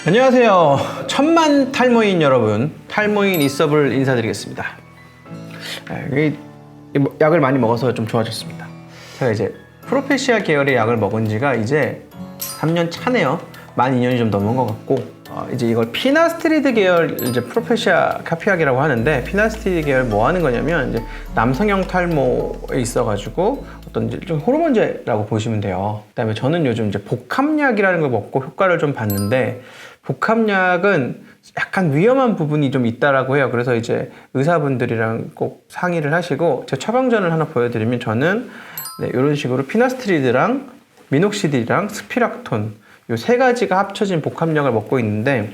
안녕하세요. 천만 탈모인 여러분, 탈모인 이서블 인사드리겠습니다. 약을 많이 먹어서 좀 좋아졌습니다. 제가 이제 프로페시아 계열의 약을 먹은 지가 이제 3년 차네요. 만 2년이 좀 넘은 것 같고, 이제 이걸 피나스트리드 계열 이제 프로페시아 카피약이라고 하는데, 피나스트리드 계열 뭐 하는 거냐면 이제 남성형 탈모에 있어가지고 어떤 이제 좀 호르몬제라고 보시면 돼요. 그다음에 저는 요즘 이제 복합약이라는 걸 먹고 효과를 좀 봤는데, 복합약은 약간 위험한 부분이 좀 있다라고 해요. 그래서 이제 의사분들이랑 꼭 상의를 하시고, 제 처방전을 하나 보여드리면 저는 이런 식으로 피나스트리드랑 미녹시딜이랑 스피락톤 이 세 가지가 합쳐진 복합약을 먹고 있는데,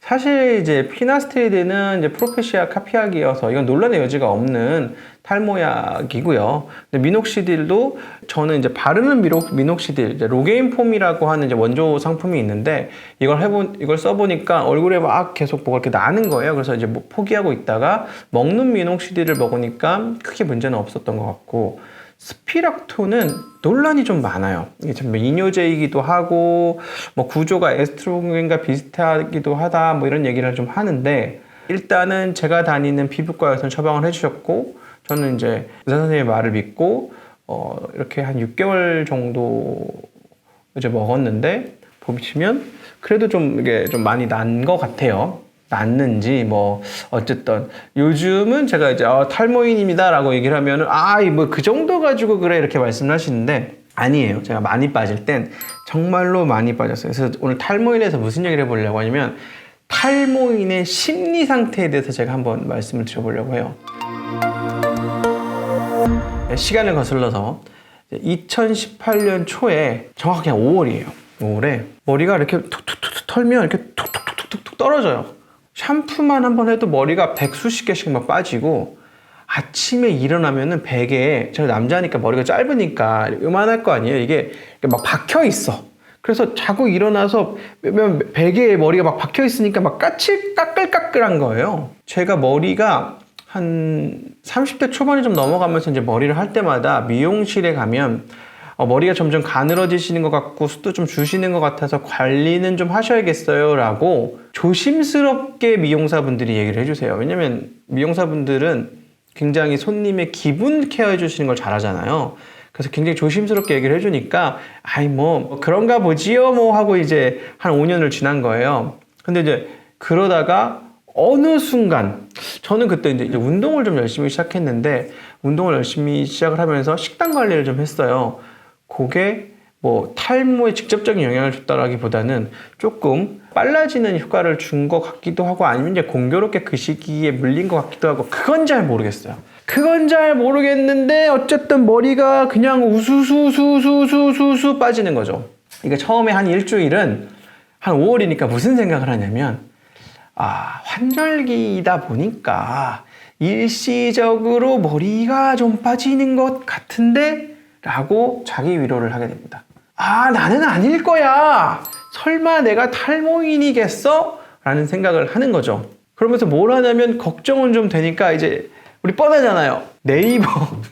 사실 이제 피나스트리드는 이제 프로페시아 카피약이어서 이건 논란의 여지가 없는 탈모약이고요. 근데 미녹시딜도 저는 이제 바르는 미녹시딜, 이제 로게인폼이라고 하는 이제 원조 상품이 있는데, 이걸 써보니까 얼굴에 막 계속 뭐가 이렇게 나는 거예요. 그래서 이제 뭐 포기하고 있다가 먹는 미녹시딜을 먹으니까 크게 문제는 없었던 것 같고, 스피락톤은 논란이 좀 많아요. 이게 참 이뇨제이기도 하고, 뭐 구조가 에스트로겐과 비슷하기도 하다, 뭐 이런 얘기를 좀 하는데, 일단은 제가 다니는 피부과에서는 처방을 해주셨고, 저는 이제 의사 선생님의 말을 믿고, 이렇게 한 6개월 정도 이제 먹었는데, 보시면 그래도 좀 이게 좀 많이 난 것 같아요. 낫는지 뭐 어쨌든 요즘은 제가 이제 탈모인입니다 라고 얘기를 하면은 뭐 그 정도 가지고 그래 이렇게 말씀을 하시는데, 아니에요. 제가 많이 빠질 땐 정말로 많이 빠졌어요. 그래서 오늘 탈모인에서 무슨 얘기를 해보려고 하냐면, 탈모인의 심리 상태에 대해서 제가 한번 말씀을 드려보려고 해요. 시간을 거슬러서 2018년 초에, 정확히 한 5월이에요 5월에 머리가 이렇게 툭툭툭 털면 이렇게 툭툭툭툭 떨어져요. 샴푸만 한번 해도 머리가 100수십 개씩 막 빠지고, 아침에 일어나면은 베개에, 제가 남자니까 머리가 짧으니까 요만할 거 아니에요. 이게 막 박혀 있어. 그래서 자고 일어나서 베개에 머리가 막 박혀 있으니까 막 까끌까끌한 거예요. 제가 머리가 한 30대 초반이 좀 넘어가면서 이제 머리를 할 때마다 미용실에 가면 머리가 점점 가늘어지시는 것 같고 숱도 좀 주시는 것 같아서 관리는 좀 하셔야겠어요 라고 조심스럽게 미용사분들이 얘기를 해주세요. 왜냐면 미용사분들은 굉장히 손님의 기분 케어해 주시는 걸 잘하잖아요. 그래서 굉장히 조심스럽게 얘기를 해주니까 뭐 그런가 보지요 뭐 하고 이제 한 5년을 지난 거예요. 근데 이제 그러다가 어느 순간, 저는 그때 이제 운동을 좀 열심히 시작했는데, 운동을 열심히 시작을 하면서 식단 관리를 좀 했어요. 그게 뭐 탈모에 직접적인 영향을 줬다라기보다는 조금 빨라지는 효과를 준 것 같기도 하고, 아니면 이제 공교롭게 그 시기에 물린 것 같기도 하고, 그건 잘 모르겠어요. 그건 잘 모르겠는데 어쨌든 머리가 그냥 우수수수수수수 빠지는 거죠. 이게 처음에 한 일주일은, 한 5월이니까 무슨 생각을 하냐면, 환절기이다 보니까 일시적으로 머리가 좀 빠지는 것 같은데? 라고 자기 위로를 하게 됩니다. 나는 아닐 거야. 설마 내가 탈모인이겠어? 라는 생각을 하는 거죠. 그러면서 뭘 하냐면, 걱정은 좀 되니까 이제 우리 뻔하잖아요. 네이버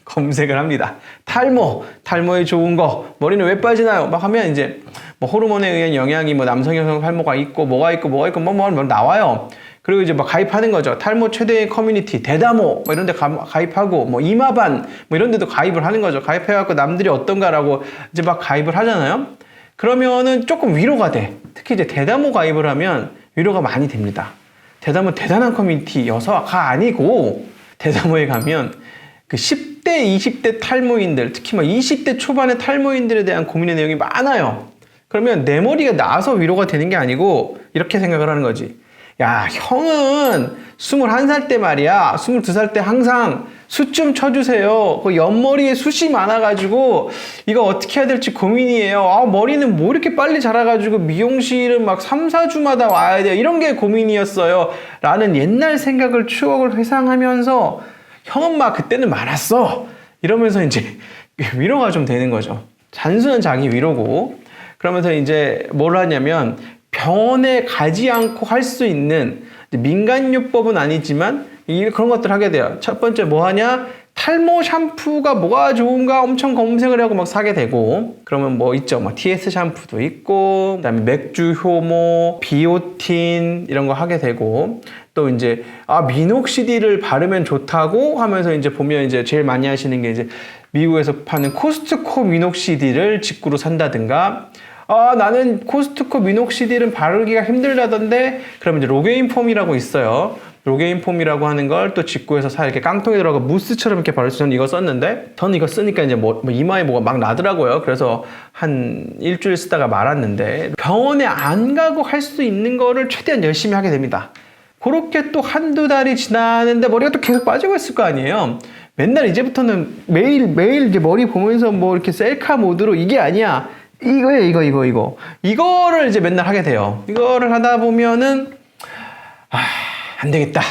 검색을 합니다. 탈모에 좋은 거, 머리는 왜 빠지나요? 막 하면 이제 뭐 호르몬에 의한 영향이 뭐 남성형 탈모가 있고 뭐가 있고 뭐 나와요. 그리고 이제 막 가입하는 거죠. 탈모 최대의 커뮤니티 대다모 뭐 이런 데 가입하고, 뭐 이마반 뭐 이런 데도 가입을 하는 거죠. 가입해갖고 남들이 어떤가라고 이제 막 가입을 하잖아요. 그러면은 조금 위로가 돼. 특히 이제 대다모 가입을 하면 위로가 많이 됩니다. 대다모 대단한 커뮤니티여서가 아니고, 대다모에 가면 그 10대, 20대 탈모인들, 특히 막 20대 초반의 탈모인들에 대한 고민의 내용이 많아요. 그러면 내 머리가 나아서 위로가 되는 게 아니고 이렇게 생각을 하는 거지. 야, 형은 21살 때 말이야, 22살 때 항상 숱 좀 쳐주세요. 그 옆머리에 숱이 많아가지고 이거 어떻게 해야 될지 고민이에요. 머리는 뭐 이렇게 빨리 자라가지고 미용실은 막 3, 4주마다 와야 돼요. 이런 게 고민이었어요. 라는 옛날 생각을, 추억을 회상하면서, 형은 막 그때는 많았어. 이러면서 이제 위로가 좀 되는 거죠. 단순한 자기 위로고, 그러면서 이제 뭘 하냐면, 병원에 가지 않고 할 수 있는 민간요법은 아니지만 그런 것들 하게 돼요. 첫 번째 뭐 하냐? 탈모 샴푸가 뭐가 좋은가 엄청 검색을 하고 막 사게 되고, 그러면 뭐 있죠. 막 TS 샴푸도 있고, 그다음에 맥주 효모, 비오틴 이런 거 하게 되고, 또 이제 미녹시딜을 바르면 좋다고 하면서 이제 보면 이제 제일 많이 하시는 게 이제 미국에서 파는 코스트코 미녹시딜을 직구로 산다든가, 나는 코스트코 미녹시딜은 바르기가 힘들다던데, 그러면 이제 로게인 폼이라고 있어요. 로게인 폼이라고 하는 걸 또 직구에서 이렇게 깡통에 들어가 무스처럼 이렇게 바를 수 있는, 이거 썼는데, 저는 이거 쓰니까 이제 뭐 이마에 뭐가 막 나더라고요. 그래서 한 일주일 쓰다가 말았는데, 병원에 안 가고 할 수 있는 거를 최대한 열심히 하게 됩니다. 그렇게 또 한두 달이 지나는데 머리가 또 계속 빠지고 있을 거 아니에요. 맨날 이제부터는 매일 이제 머리 보면서 뭐 이렇게 셀카 모드로 이게 아니야. 이거예요, 이거를 이제 맨날 하게 돼요. 이거를 하다 보면은, 안 되겠다.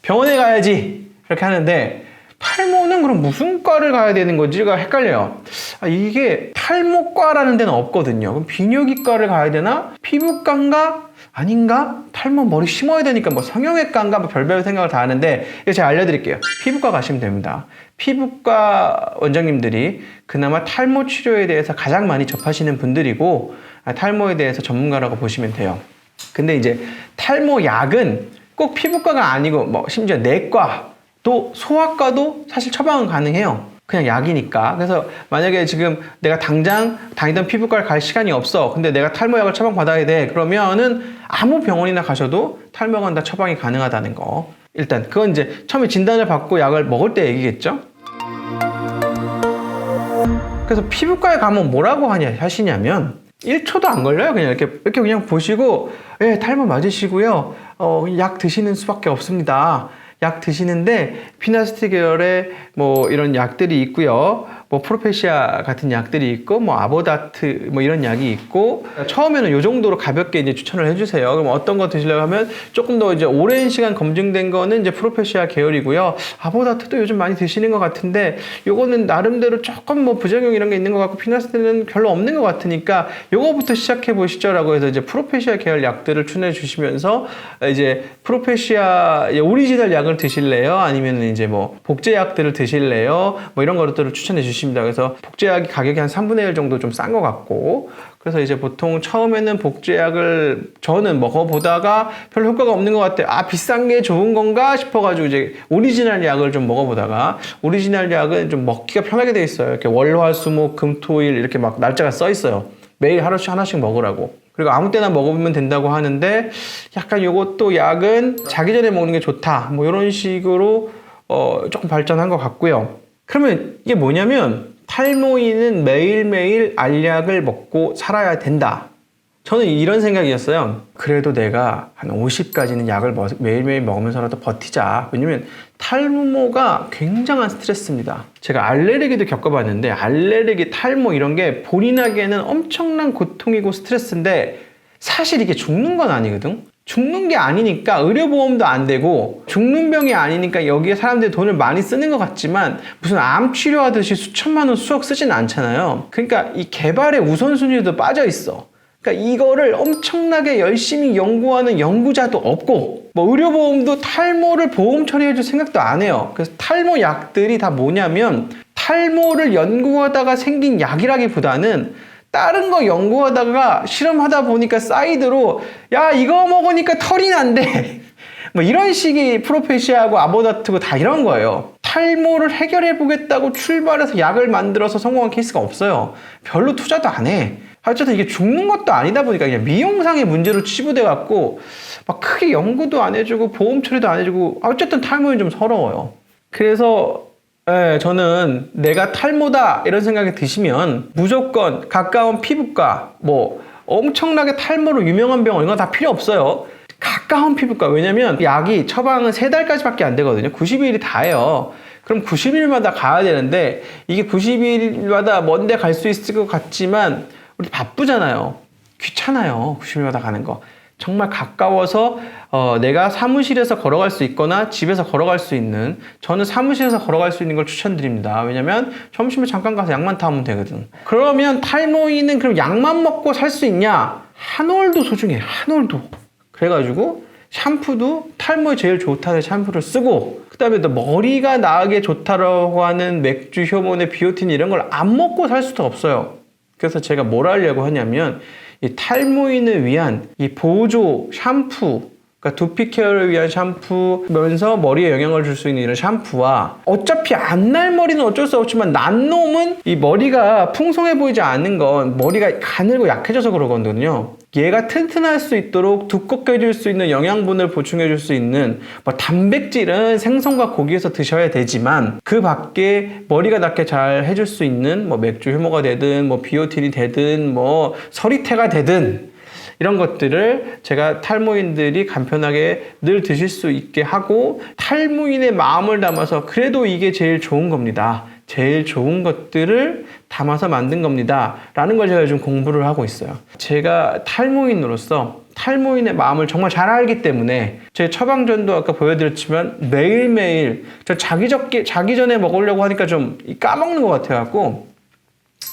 병원에 가야지. 이렇게 하는데, 탈모는 그럼 무슨 과를 가야 되는 건지가 헷갈려요. 이게 탈모과라는 데는 없거든요. 그럼 비뇨기과를 가야 되나? 피부과인가? 아닌가? 탈모 머리 심어야 되니까 뭐 성형외과인가? 뭐 별별 생각을 다 하는데, 이거 제가 알려드릴게요. 피부과 가시면 됩니다. 피부과 원장님들이 그나마 탈모 치료에 대해서 가장 많이 접하시는 분들이고, 탈모에 대해서 전문가라고 보시면 돼요. 근데 이제 탈모 약은 꼭 피부과가 아니고 뭐 심지어 내과도 소아과도 사실 처방은 가능해요. 그냥 약이니까. 그래서 만약에 지금 내가 당장 다니던 피부과를 갈 시간이 없어. 근데 내가 탈모약을 처방받아야 돼. 그러면은 아무 병원이나 가셔도 탈모약은 다 처방이 가능하다는 거. 일단 그건 이제 처음에 진단을 받고 약을 먹을 때 얘기겠죠. 그래서 피부과에 가면 뭐라고 하시냐면 1초도 안 걸려요. 그냥 이렇게 그냥 보시고, 예, 탈모 맞으시고요. 약 드시는 수밖에 없습니다. 약 드시는데 피나스티 계열의 뭐 이런 약들이 있고요. 뭐 프로페시아 같은 약들이 있고, 뭐 아보다트 뭐 이런 약이 있고, 처음에는 요 정도로 가볍게 이제 추천을 해주세요. 그럼 어떤 거 드시려고 하면 조금 더 이제 오랜 시간 검증된 거는 이제 프로페시아 계열이고요. 아보다트도 요즘 많이 드시는 것 같은데, 요거는 나름대로 조금 뭐 부작용 이런 게 있는 것 같고, 피나스티는 별로 없는 것 같으니까 요거부터 시작해 보시죠라고 해서 이제 프로페시아 계열 약들을 추천해 주시면서, 이제 프로페시아 오리지널 약을 드실래요? 아니면 이제 뭐 복제약들을 드실래요? 뭐 이런 것들을 추천해 주시면. 그래서 복제약이 가격이 한 3분의 1 정도 좀 싼 것 같고, 그래서 이제 보통 처음에는 복제약을 저는 먹어보다가 별로 효과가 없는 것 같아요. 비싼 게 좋은 건가 싶어가지고 이제 오리지널 약을 좀 먹어보다가, 오리지널 약은 좀 먹기가 편하게 돼 있어요. 이렇게 월화수목금토일 이렇게 막 날짜가 써 있어요. 매일 하나씩 먹으라고. 그리고 아무 때나 먹으면 된다고 하는데, 약간 요것도 약은 자기 전에 먹는 게 좋다, 뭐 이런 식으로 조금 발전한 것 같고요. 그러면 이게 뭐냐면, 탈모인은 매일매일 알약을 먹고 살아야 된다. 저는 이런 생각이었어요. 그래도 내가 한 50까지는 약을 매일매일 먹으면서라도 버티자. 왜냐면 탈모가 굉장한 스트레스입니다. 제가 알레르기도 겪어봤는데, 알레르기, 탈모 이런 게 본인에게는 엄청난 고통이고 스트레스인데, 사실 이게 죽는 건 아니거든. 죽는 게 아니니까 의료보험도 안 되고, 죽는 병이 아니니까 여기에 사람들이 돈을 많이 쓰는 것 같지만 무슨 암 치료하듯이 수천만 원, 수억 쓰진 않잖아요. 그러니까 이 개발의 우선순위도 빠져 있어. 그러니까 이거를 엄청나게 열심히 연구하는 연구자도 없고, 뭐 의료보험도 탈모를 보험 처리해줄 생각도 안 해요. 그래서 탈모 약들이 다 뭐냐면, 탈모를 연구하다가 생긴 약이라기보다는 다른 거 연구하다가 실험하다 보니까 사이드로, 야, 이거 먹으니까 털이 난대. 뭐 이런 식의 프로페시아하고 아보다트고 다 이런 거예요. 탈모를 해결해 보겠다고 출발해서 약을 만들어서 성공한 케이스가 없어요. 별로 투자도 안 해. 어쨌든 이게 죽는 것도 아니다 보니까 그냥 미용상의 문제로 치부돼 갖고 막 크게 연구도 안 해주고 보험 처리도 안 해주고, 어쨌든 탈모는 좀 서러워요. 그래서 저는 내가 탈모다 이런 생각이 드시면 무조건 가까운 피부과, 뭐 엄청나게 탈모로 유명한 병원 이런 거 다 필요 없어요. 가까운 피부과. 왜냐면 약이 처방은 3달까지밖에 안 되거든요. 90일이 다예요. 그럼 90일마다 가야 되는데, 이게 90일마다 먼데 갈 수 있을 것 같지만 우리 바쁘잖아요. 귀찮아요. 90일마다 가는 거. 정말 가까워서 내가 사무실에서 걸어갈 수 있거나 집에서 걸어갈 수 있는, 저는 사무실에서 걸어갈 수 있는 걸 추천드립니다. 왜냐면 점심에 잠깐 가서 약만 타면 되거든. 그러면 탈모인은 그럼 약만 먹고 살 수 있냐? 한 올도 소중해. 한 올도. 그래가지고 샴푸도 탈모에 제일 좋다는 샴푸를 쓰고, 그 다음에 또 머리가 나게 좋다라고 하는 맥주, 효모네, 비오틴 이런 걸 안 먹고 살 수도 없어요. 그래서 제가 뭘 하려고 하냐면 이 탈모인을 위한 이 보조 샴푸, 그러니까 두피 케어를 위한 샴푸면서 머리에 영향을 줄 수 있는 이런 샴푸와, 어차피 안 날 머리는 어쩔 수 없지만 난 놈은 이 머리가 풍성해 보이지 않는 건 머리가 가늘고 약해져서 그러거든요. 얘가 튼튼할 수 있도록 두껍게 해줄 수 있는 영양분을 보충해 줄 수 있는 뭐 단백질은 생선과 고기에서 드셔야 되지만, 그 밖에 머리가 낫게 잘 해줄 수 있는 뭐 맥주 효모가 되든 뭐 비오틴이 되든 뭐 서리태가 되든 이런 것들을 제가 탈모인들이 간편하게 늘 드실 수 있게 하고, 탈모인의 마음을 담아서 그래도 이게 제일 좋은 겁니다, 제일 좋은 것들을 담아서 만든 겁니다 라는 걸 제가 요즘 공부를 하고 있어요. 제가 탈모인으로서 탈모인의 마음을 정말 잘 알기 때문에 제 처방전도 아까 보여드렸지만 매일매일 저 자기 전에 먹으려고 하니까 좀 까먹는 것 같아갖고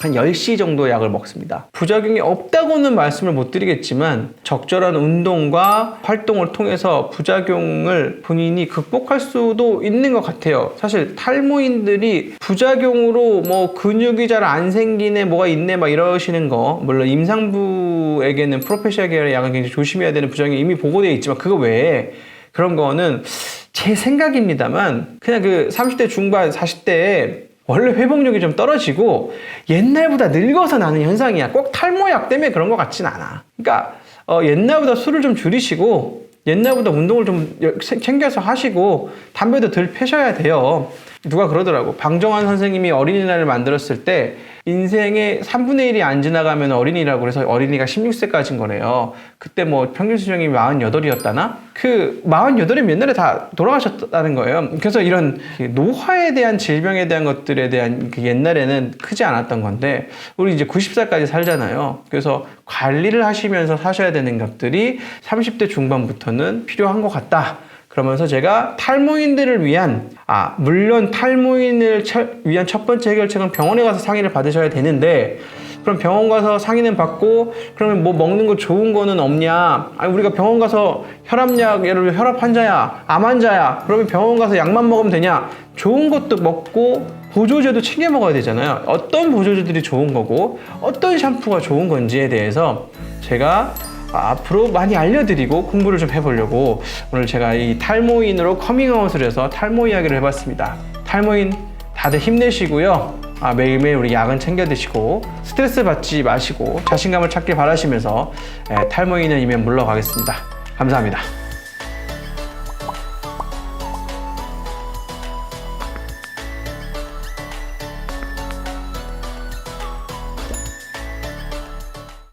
한 10시 정도 약을 먹습니다. 부작용이 없다고는 말씀을 못 드리겠지만 적절한 운동과 활동을 통해서 부작용을 본인이 극복할 수도 있는 것 같아요. 사실 탈모인들이 부작용으로 뭐 근육이 잘 안 생기네, 뭐가 있네 막 이러시는 거, 물론 임산부에게는 프로페시아 계열의 약은 굉장히 조심해야 되는 부작용이 이미 보고되어 있지만, 그거 외에 그런 거는 제 생각입니다만 그냥 그 30대 중반 40대에 원래 회복력이 좀 떨어지고 옛날보다 늙어서 나는 현상이야. 꼭 탈모약 때문에 그런 것 같진 않아. 그러니까 옛날보다 술을 좀 줄이시고 옛날보다 운동을 좀 챙겨서 하시고 담배도 덜 피셔야 돼요. 누가 그러더라고. 방정환 선생님이 어린이날을 만들었을 때 인생의 3분의 1이 안 지나가면 어린이라고 그래서 어린이가 16세까지인 거래요. 그때 뭐 평균 수명이 48이었다나? 그 48이면 옛날에 다 돌아가셨다는 거예요. 그래서 이런 노화에 대한 질병에 대한 것들에 대한 옛날에는 크지 않았던 건데, 우리 이제 90살까지 살잖아요. 그래서 관리를 하시면서 사셔야 되는 것들이 30대 중반부터는 필요한 것 같다. 그러면서 제가 탈모인들을 위한, 물론 탈모인을 위한 첫 번째 해결책은 병원에 가서 상의를 받으셔야 되는데, 그럼 병원 가서 상의는 받고 그러면 뭐 먹는 거 좋은 거는 없냐? 아니 우리가 병원 가서 혈압약, 예를 들어 혈압 환자야, 암 환자야, 그러면 병원 가서 약만 먹으면 되냐? 좋은 것도 먹고 보조제도 챙겨 먹어야 되잖아요. 어떤 보조제들이 좋은 거고 어떤 샴푸가 좋은 건지에 대해서 제가 앞으로 많이 알려드리고 공부를 좀 해보려고 오늘 제가 이 탈모인으로 커밍아웃을 해서 탈모 이야기를 해봤습니다. 탈모인 다들 힘내시고요. 매일매일 우리 약은 챙겨 드시고 스트레스 받지 마시고 자신감을 찾길 바라시면서 탈모인은 이만 물러가겠습니다. 감사합니다.